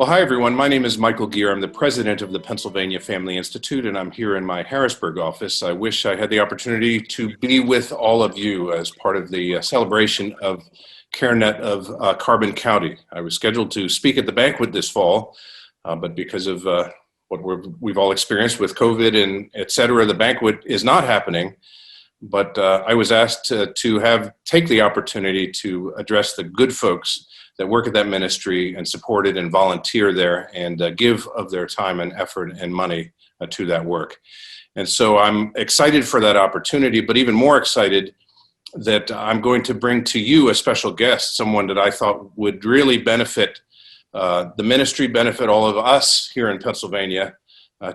Well, hi everyone. My name is Michael Geer. I'm the president of the Pennsylvania Family Institute, and I'm here in my Harrisburg office. I wish I had the opportunity to be with all of you as part of the celebration of CareNet of Carbon County. I was scheduled to speak at the banquet this fall, but because of what we've all experienced with COVID and et cetera, the banquet is not happening. But I was asked to take the opportunity to address the good folks that work at that ministry and support it and volunteer there and give of their time and effort and money to that work. And so I'm excited for that opportunity, but even more excited that I'm going to bring to you a special guest, someone that I thought would really benefit the ministry, benefit all of us here in Pennsylvania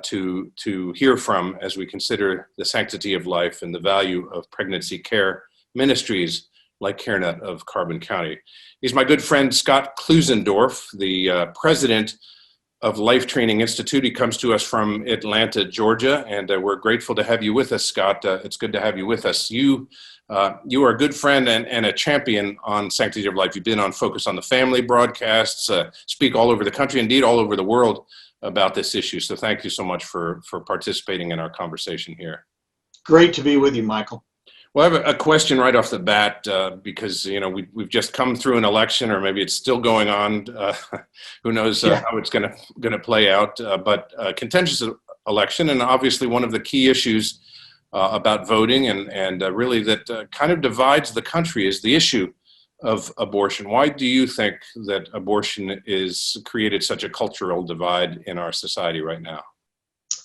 to hear from as we consider the sanctity of life and the value of pregnancy care ministries like CareNet of Carbon County. He's my good friend, Scott Klusendorf, the president of Life Training Institute. He comes to us from Atlanta, Georgia, and we're grateful to have you with us, Scott. It's good to have you with us. You are a good friend and a champion on sanctity of life. You've been on Focus on the Family broadcasts, speak all over the country, indeed all over the world about this issue. So thank you so much for participating in our conversation here. Great to be with you, Michael. Well, I have a question right off the bat because, you know, we've just come through an election, or maybe it's still going on. Who knows how it's going to play out, but contentious election. And obviously one of the key issues about voting and really that kind of divides the country is the issue of abortion. Why do you think that abortion is created such a cultural divide in our society right now?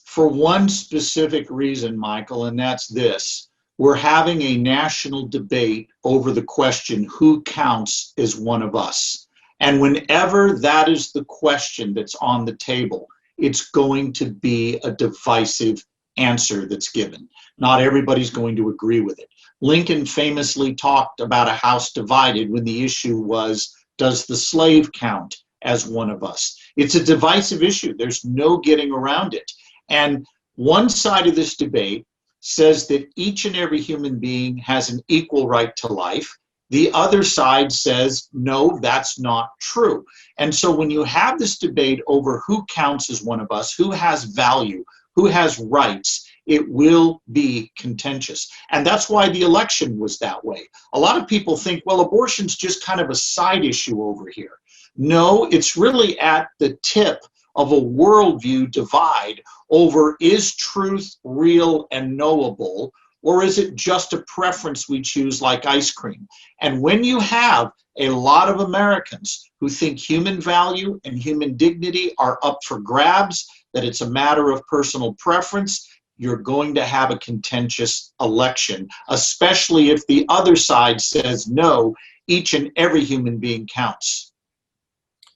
For one specific reason, Michael, and that's this. We're having a national debate over the question, who counts as one of us? And whenever that is the question that's on the table, it's going to be a divisive answer that's given. Not everybody's going to agree with it. Lincoln famously talked about a house divided when the issue was, does the slave count as one of us? It's a divisive issue. There's no getting around it. And one side of this debate says that each and every human being has an equal right to life. The other side says, no, that's not true. And so when you have this debate over who counts as one of us, who has value, who has rights, it will be contentious. And that's why the election was that way. A lot of people think, well, abortion's just kind of a side issue over here. No, it's really at the tip of a worldview divide over, is truth real and knowable, or is it just a preference we choose like ice cream? And when you have a lot of Americans who think human value and human dignity are up for grabs, that it's a matter of personal preference, you're going to have a contentious election, especially if the other side says, no, each and every human being counts.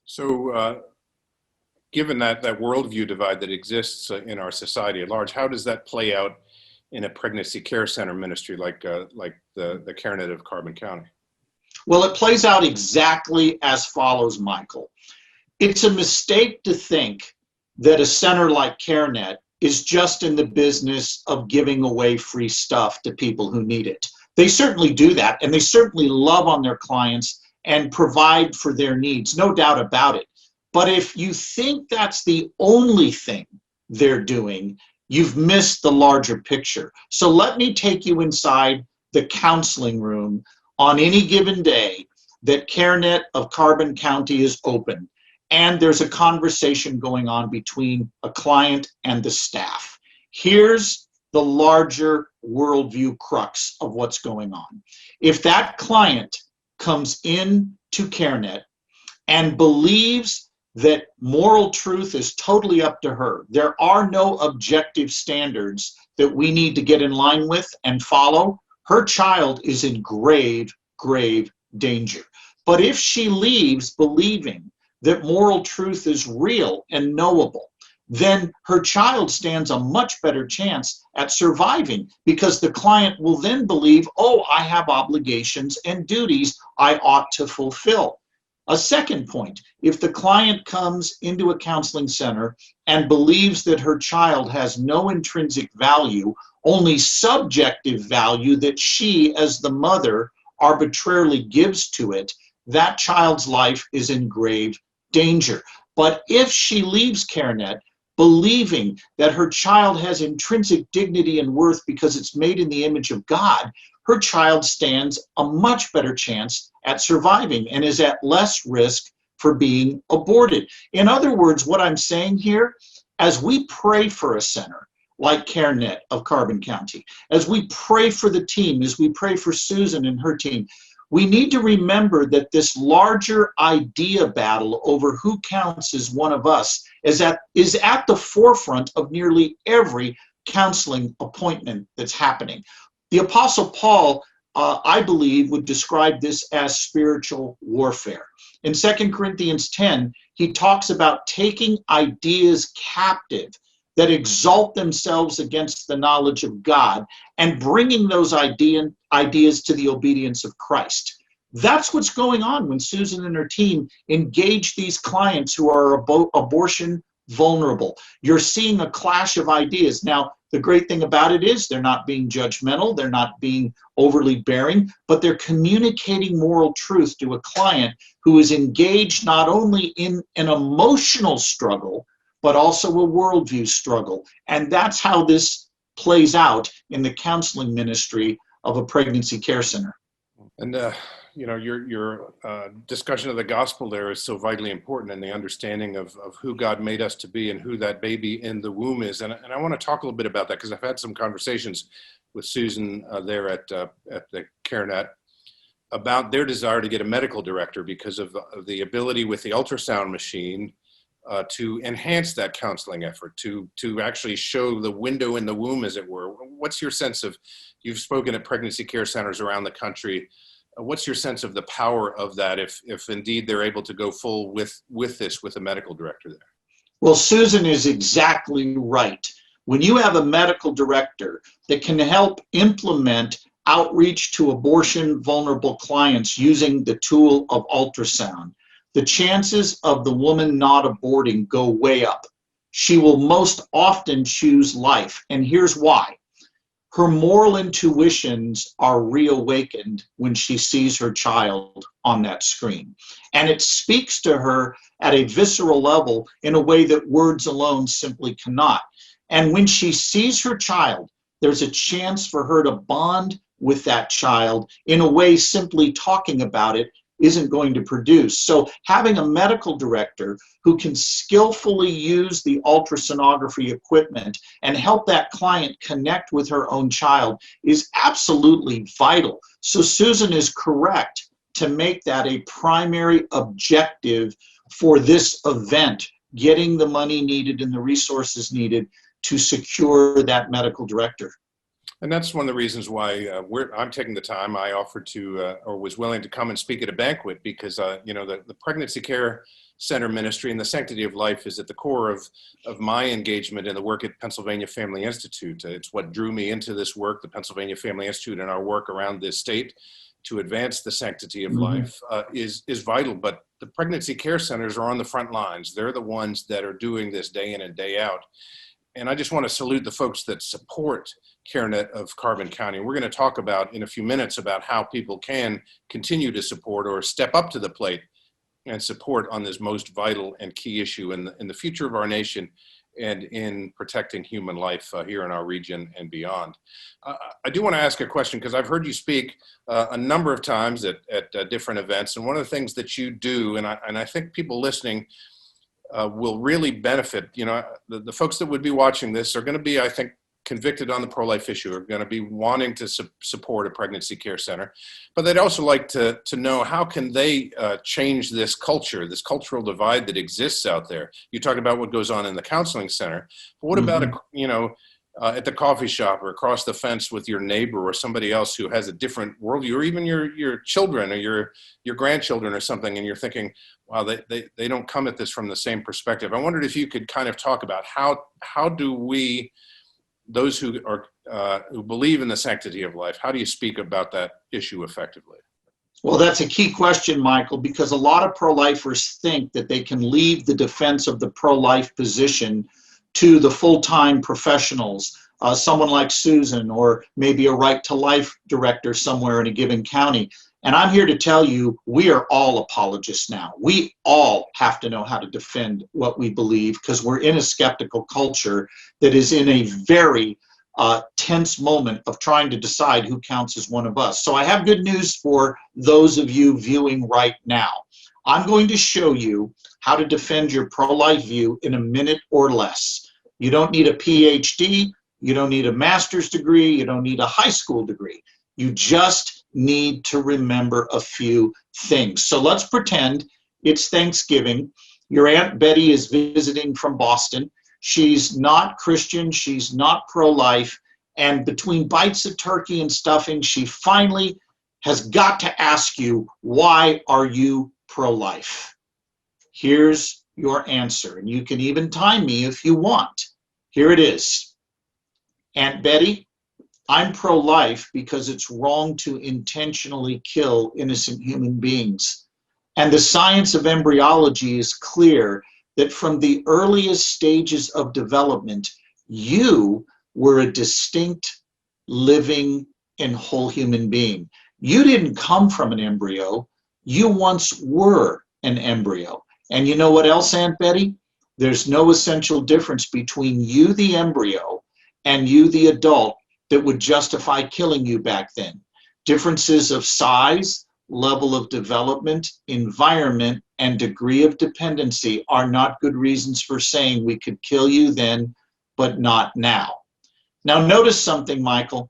So, given that worldview divide that exists in our society at large, how does that play out in a pregnancy care center ministry like the CareNet of Carbon County? Well, it plays out exactly as follows, Michael. It's a mistake to think that a center like CareNet is just in the business of giving away free stuff to people who need it. They certainly do that, and they certainly love on their clients and provide for their needs, no doubt about it. But if you think that's the only thing they're doing, you've missed the larger picture. So let me take you inside the counseling room on any given day that CareNet of Carbon County is open, and there's a conversation going on between a client and the staff. Here's the larger worldview crux of what's going on. If that client comes in to CareNet and believes that moral truth is totally up to her, there are no objective standards that we need to get in line with and follow, her child is in grave, grave danger. But if she leaves believing that moral truth is real and knowable, then her child stands a much better chance at surviving, because the client will then believe, oh, I have obligations and duties I ought to fulfill. A second point, if the client comes into a counseling center and believes that her child has no intrinsic value, only subjective value that she, as the mother, arbitrarily gives to it, that child's life is in grave danger. But if she leaves CareNet believing that her child has intrinsic dignity and worth because it's made in the image of God, her child stands a much better chance at surviving and is at less risk for being aborted. In other words, what I'm saying here, as we pray for a center like CareNet of Carbon County, as we pray for the team, as we pray for Susan and her team, we need to remember that this larger idea battle over who counts as one of us is at the forefront of nearly every counseling appointment that's happening. The Apostle Paul, I believe, would describe this as spiritual warfare. In 2 Corinthians 10, he talks about taking ideas captive that exalt themselves against the knowledge of God and bringing those ideas to the obedience of Christ. That's what's going on when Susan and her team engage these clients who are abortion vulnerable. You're seeing a clash of ideas. Now, the great thing about it is they're not being judgmental, they're not being overly bearing, but they're communicating moral truth to a client who is engaged not only in an emotional struggle, but also a worldview struggle. And that's how this plays out in the counseling ministry of a pregnancy care center. And your discussion of the gospel there is so vitally important in the understanding of who God made us to be and who that baby in the womb is. And I want to talk a little bit about that because I've had some conversations with Susan there at the CareNet about their desire to get a medical director because of the ability with the ultrasound machine to enhance that counseling effort, to actually show the window in the womb, as it were. What's your sense of, you've spoken at pregnancy care centers around the country, what's your sense of the power of that if indeed they're able to go full with a medical director there? Well, Susan is exactly right. When you have a medical director that can help implement outreach to abortion vulnerable clients using the tool of ultrasound, the chances of the woman not aborting go way up. She will most often choose life, and here's why. Her moral intuitions are reawakened when she sees her child on that screen. And it speaks to her at a visceral level in a way that words alone simply cannot. And when she sees her child, there's a chance for her to bond with that child in a way simply talking about it isn't going to produce. So having a medical director who can skillfully use the ultrasonography equipment and help that client connect with her own child is absolutely vital. So Susan is correct to make that a primary objective for this event, getting the money needed and the resources needed to secure that medical director. And that's one of the reasons why I'm taking the time. I offered to, or was willing to come and speak at a banquet because, the pregnancy care center ministry and the sanctity of life is at the core of my engagement in the work at Pennsylvania Family Institute. It's what drew me into this work, the Pennsylvania Family Institute, and our work around this state to advance the sanctity of life is vital. But the pregnancy care centers are on the front lines. They're the ones that are doing this day in and day out. And I just want to salute the folks that support CareNet of Carbon County. We're going to talk about in a few minutes about how people can continue to support or step up to the plate and support on this most vital and key issue in the future of our nation and in protecting human life here in our region and beyond. I do want to ask a question because I've heard you speak a number of times at different events. And one of the things that you do, and I think people listening will really benefit. The folks that would be watching this are going to be, I think, convicted on the pro-life issue, are going to be wanting to support a pregnancy care center, but they'd also like to know how can they change this culture, this cultural divide that exists out there. You talked about what goes on in the counseling center, but what about, at the coffee shop or across the fence with your neighbor or somebody else who has a different worldview, or even your children or your grandchildren or something, and you're thinking, wow, they don't come at this from the same perspective. I wondered if you could kind of talk about how do we, those who believe in the sanctity of life, how do you speak about that issue effectively? Well, that's a key question, Michael, because a lot of pro-lifers think that they can leave the defense of the pro-life position to the full-time professionals, someone like Susan, or maybe a right to life director somewhere in a given county. And I'm here to tell you, we are all apologists now. We all have to know how to defend what we believe, because we're in a skeptical culture that is in a very tense moment of trying to decide who counts as one of us. So I have good news for those of you viewing right now. I'm going to show you how to defend your pro-life view in a minute or less. You don't need a PhD, you don't need a master's degree, you don't need a high school degree. You just need to remember a few things. So let's pretend it's Thanksgiving. Your Aunt Betty is visiting from Boston. She's not Christian, she's not pro-life, and between bites of turkey and stuffing, she finally has got to ask you, why are you pro-life? Here's your answer, and you can even time me if you want. Here it is. Aunt Betty, I'm pro-life because it's wrong to intentionally kill innocent human beings. And the science of embryology is clear that from the earliest stages of development, you were a distinct, living, and whole human being. You didn't come from an embryo. You once were an embryo. And you know what else, Aunt Betty? There's no essential difference between you, the embryo, and you, the adult, that would justify killing you back then. Differences of size, level of development, environment, and degree of dependency are not good reasons for saying we could kill you then, but not now. Now notice something, Michael.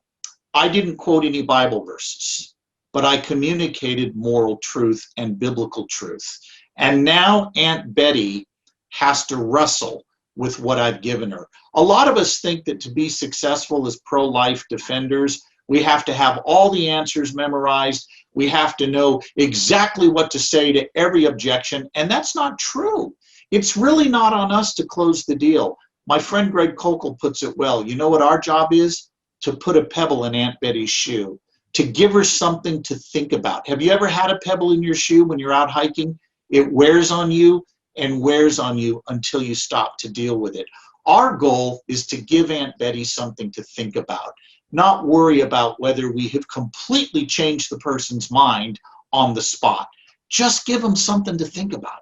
I didn't quote any Bible verses, but I communicated moral truth and biblical truth. And now Aunt Betty has to wrestle with what I've given her. A lot of us think that to be successful as pro-life defenders, we have to have all the answers memorized. We have to know exactly what to say to every objection, and that's not true. It's really not on us to close the deal. My friend Greg Kokel puts it well. You know what our job is? To put a pebble in Aunt Betty's shoe, to give her something to think about. Have you ever had a pebble in your shoe when you're out hiking? It wears on you and wears on you until you stop to deal with it. Our goal is to give Aunt Betty something to think about, not worry about whether we have completely changed the person's mind on the spot. Just give them something to think about.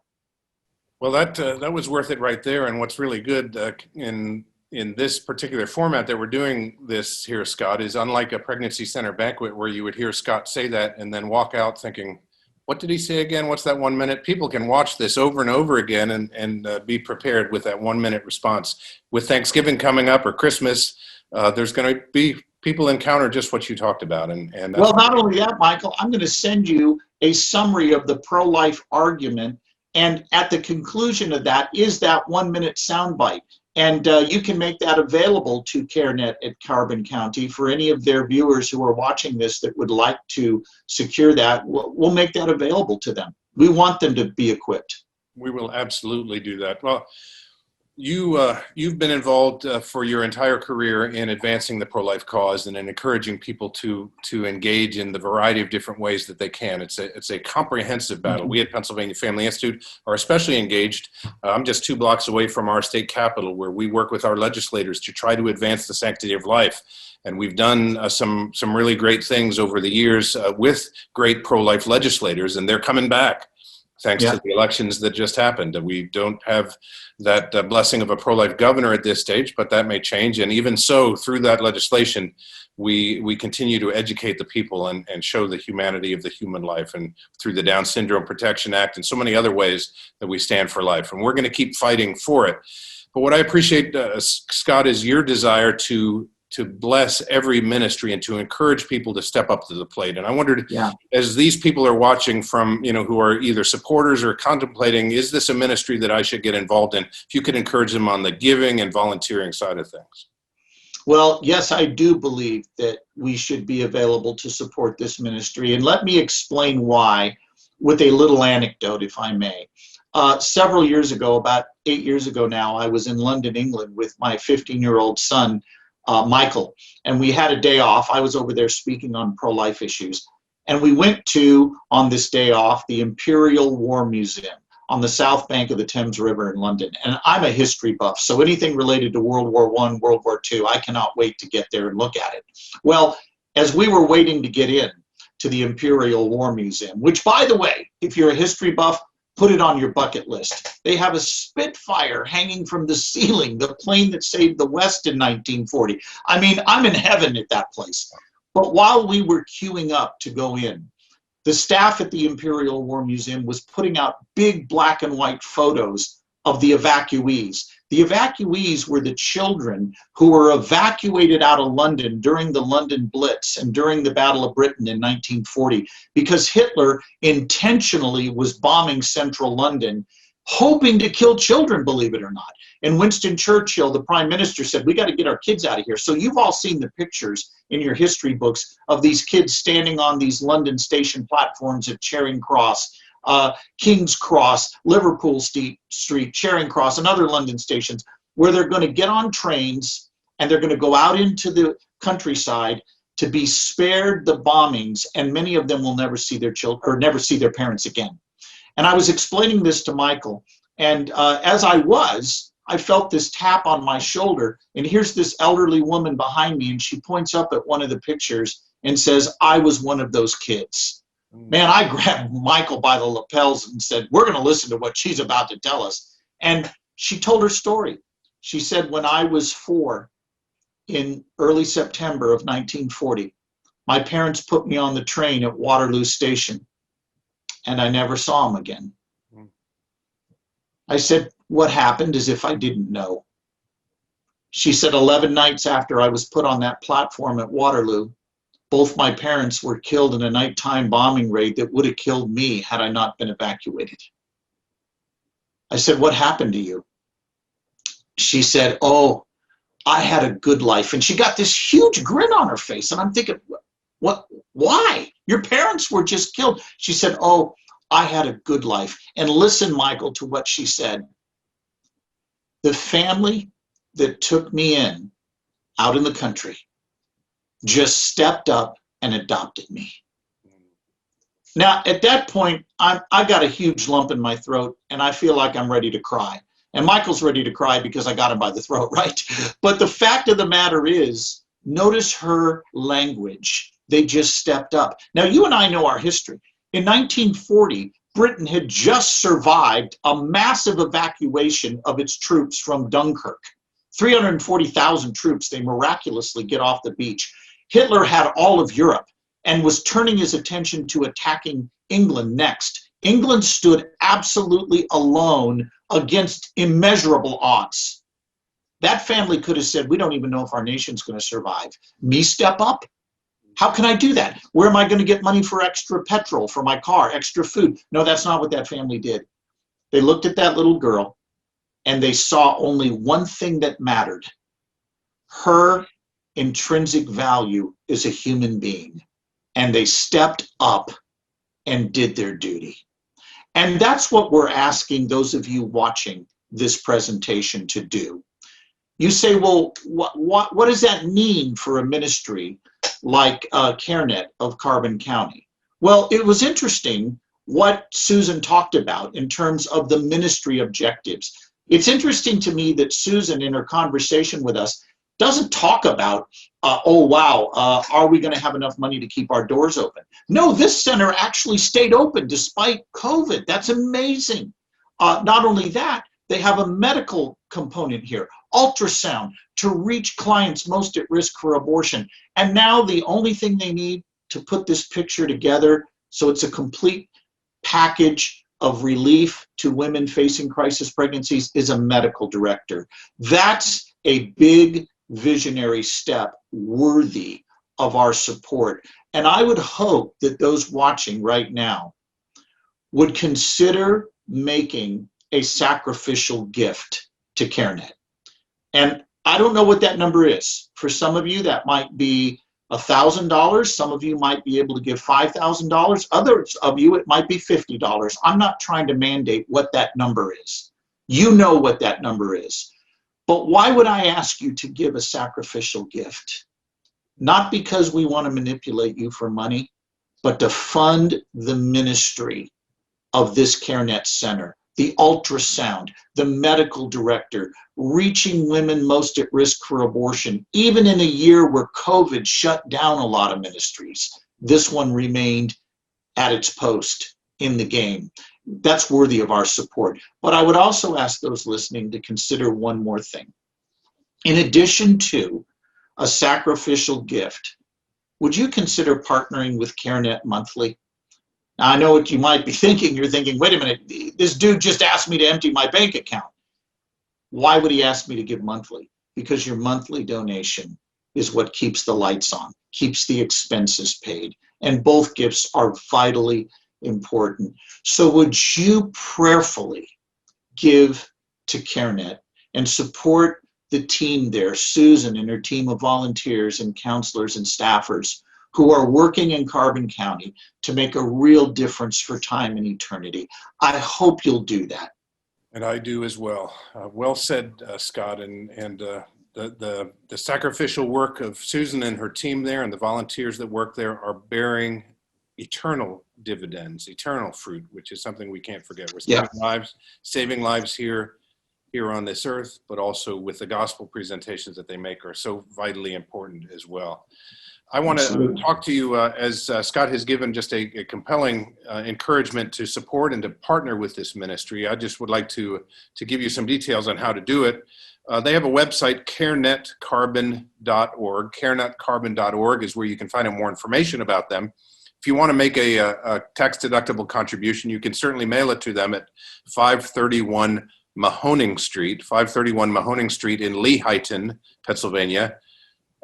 Well, that was worth it right there. And what's really good in this particular format that we're doing this here, Scott, is unlike a pregnancy center banquet where you would hear Scott say that and then walk out thinking, what did he say again? What's that 1 minute? People can watch this over and over again and be prepared with that 1 minute response. With Thanksgiving coming up or Christmas, there's going to be people encounter just what you talked about. And that's well, not only that, Michael, I'm going to send you a summary of the pro-life argument. And at the conclusion of that is that 1 minute soundbite. And you can make that available to CareNet at Carbon County for any of their viewers who are watching this that would like to secure that. We'll make that available to them. We want them to be equipped. We will absolutely do that. Well, you've been involved for your entire career in advancing the pro-life cause and in encouraging people to engage in the variety of different ways that they can. It's a comprehensive battle. We at Pennsylvania Family Institute are especially engaged. I'm just 2 blocks away from our state capitol, where we work with our legislators to try to advance the sanctity of life. And we've done some really great things over the years with great pro-life legislators, and they're coming back. Thanks to the elections that just happened. We don't have that blessing of a pro-life governor at this stage, but that may change. And even so, through that legislation, we continue to educate the people and show the humanity of the human life, and through the Down Syndrome Protection Act and so many other ways that we stand for life. And we're going to keep fighting for it. But what I appreciate, Scott, is your desire to bless every ministry and to encourage people to step up to the plate. And I wondered, as these people are watching from, who are either supporters or contemplating, is this a ministry that I should get involved in? If you could encourage them on the giving and volunteering side of things. Well, yes, I do believe that we should be available to support this ministry. And let me explain why with a little anecdote, if I may. Several years ago, about 8 years ago now, I was in London, England with my 15-year-old son, Michael, and we had a day off. I was over there speaking on pro-life issues, and we went to, on this day off, the Imperial War Museum on the south bank of the Thames River in London. And I'm a history buff, so anything related to World War I, World War II, I cannot wait to get there and look at it. Well, as we were waiting to get in to the Imperial War Museum, which, by the way, if you're a history buff, put it on your bucket list. They have a Spitfire hanging from the ceiling, the plane that saved the West in 1940. I mean, I'm in heaven at that place. But while we were queuing up to go in, the staff at the Imperial War Museum was putting out big black and white photos of the evacuees. The evacuees were the children who were evacuated out of London during the London Blitz and during the Battle of Britain in 1940, because Hitler intentionally was bombing central London, hoping to kill children, believe it or not. And Winston Churchill, the prime minister, said, we got to get our kids out of here. So you've all seen the pictures in your history books of these kids standing on these London station platforms at Charing Cross, King's Cross, Liverpool Street, Charing Cross, and other London stations, where they're going to get on trains and they're going to go out into the countryside to be spared the bombings, and many of them will never see their children or never see their parents again. And I was explaining this to Michael, and as I felt this tap on my shoulder, and here's this elderly woman behind me, and she points up at one of the pictures and says, I was one of those kids. Man, I grabbed Michael by the lapels and said, we're going to listen to what she's about to tell us. And she told her story. She said, when I was 4 in early September of 1940, my parents put me on the train at Waterloo Station, and I never saw them again. I said, what happened, as if I didn't know. She said, 11 nights after I was put on that platform at Waterloo, both my parents were killed in a nighttime bombing raid that would have killed me had I not been evacuated. I said, what happened to you? She said, oh, I had a good life. And she got this huge grin on her face. And I'm thinking, what? Why? Your parents were just killed. She said, oh, I had a good life. And listen, Michael, to what she said. The family that took me in out in the country just stepped up and adopted me. Now, at that point, I got a huge lump in my throat, and I feel like I'm ready to cry. And Michael's ready to cry because I got him by the throat, right? But the fact of the matter is, notice her language. They just stepped up. Now, you and I know our history. In 1940, Britain had just survived a massive evacuation of its troops from Dunkirk. 340,000 troops, they miraculously get off the beach. Hitler had all of Europe and was turning his attention to attacking England next. England stood absolutely alone against immeasurable odds. That family could have said, we don't even know if our nation's going to survive. Me step up? How can I do that? Where am I going to get money for extra petrol for my car, extra food? No, that's not what that family did. They looked at that little girl and they saw only one thing that mattered. Her intrinsic value is a human being. And they stepped up and did their duty. And that's what we're asking those of you watching this presentation to do. You say, well, what does that mean for a ministry like CareNet of Carbon County? Well, it was interesting what Susan talked about in terms of the ministry objectives. It's interesting to me that Susan, in her conversation with us, doesn't talk about, oh, wow, are we going to have enough money to keep our doors open? No, this center actually stayed open despite COVID. That's amazing. Not only that, they have a medical component here, ultrasound, to reach clients most at risk for abortion. And now the only thing they need to put this picture together so it's a complete package of relief to women facing crisis pregnancies is a medical director. That's a big visionary step worthy of our support. And I would hope that those watching right now would consider making a sacrificial gift to CareNet. And I don't know what that number is. For some of you, that might be $1,000. Some of you might be able to give $5,000. Others of you, it might be $50. I'm not trying to mandate what that number is. You know what that number is. But why would I ask you to give a sacrificial gift? Not because we want to manipulate you for money, but to fund the ministry of this CareNet Center, the ultrasound, the medical director, reaching women most at risk for abortion, even in a year where COVID shut down a lot of ministries. this one remained at its post in the game. That's worthy of our support. But I would also ask those listening to consider one more thing. In addition to a sacrificial gift, would you consider partnering with CareNet monthly? Now, I know what you might be thinking. You're thinking, wait a minute, this dude just asked me to empty my bank account. Why would he ask me to give monthly? Because your monthly donation is what keeps the lights on, keeps the expenses paid, and both gifts are vitally important. So would you prayerfully give to CareNet and support the team there, Susan and her team of volunteers and counselors and staffers who are working in Carbon County to make a real difference for time and eternity? I hope you'll do that. And I do as well. Well said, Scott. And the sacrificial work of Susan and her team there and the volunteers that work there are bearing eternal dividends, eternal fruit, which is something we can't forget. We're saving lives here on this earth, but also with the gospel presentations that they make are so vitally important as well. I want to talk to you as Scott has given just a compelling encouragement to support and to partner with this ministry. I just would like to give you some details on how to do it. They have a website, carenetcarbon.org. Carenetcarbon.org is where you can find out more information about them. If you want to make a tax-deductible contribution, you can certainly mail it to them at 531 Mahoning Street, 531 Mahoning Street in Lehighton, Pennsylvania.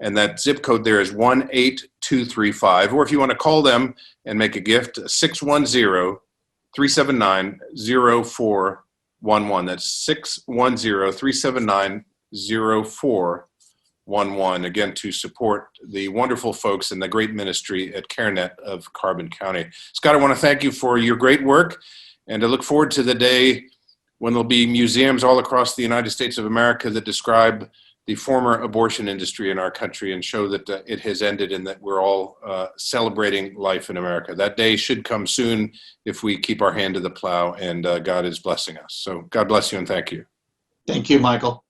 And that zip code there is 18235. Or if you want to call them and make a gift, 610-379-0411. That's 610-379-0411. Again, to support the wonderful folks and the great ministry at CareNet of Carbon County. Scott, I want to thank you for your great work, and I look forward to the day when there'll be museums all across the United States of America that describe the former abortion industry in our country and show that it has ended and that we're all celebrating life in America. That day should come soon if we keep our hand to the plow, and God is blessing us. So God bless you and thank you. Thank you, Michael.